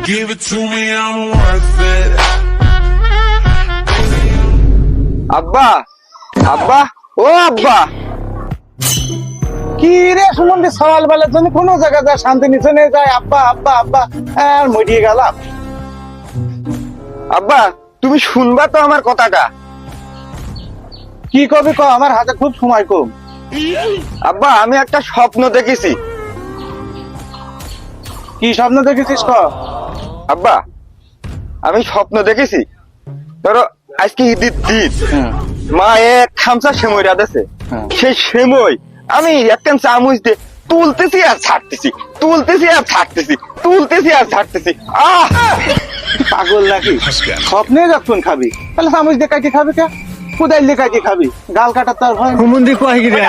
Give it to me, I'm worth it. আব্বা আব্বা ও আব্বা কি রে সুমন সওয়াল বেলার জন্য কোনো জায়গা যায় শান্তি নিচে নিয়ে যায় আব্বা আব্বা আব্বা আর মরিয়ে গেলাম। আব্বা তুমি শুনবা তো আমার কথাটা। কি কবি ক, আমার হাতে খুব সময় কম। আব্বা আমি একটা স্বপ্ন দেখেছি। কি স্বপ্ন দেখেছিস ক? আব্বা আমি স্বপ্ন দেখেছি, ধরো আজকে ঈদের দিন মা এক খামচা সেমই রাঁধেছে, সেই সেমই আমি একটা চামচ দিয়ে তুলতেছি আর ছাড়তেছি, তুলতেছি আর ছাড়তেছি, তুলতেছি আর ছাড়তেছি। পাগল নাকি? স্বপ্নে যখন খাবি তাহলে চামচ দিয়ে কাটি খাবি কে? কোদাল দিয়ে কাটি খাবি? গাল কাটার তার ভয়। হুমুন্দি কয় কি রে?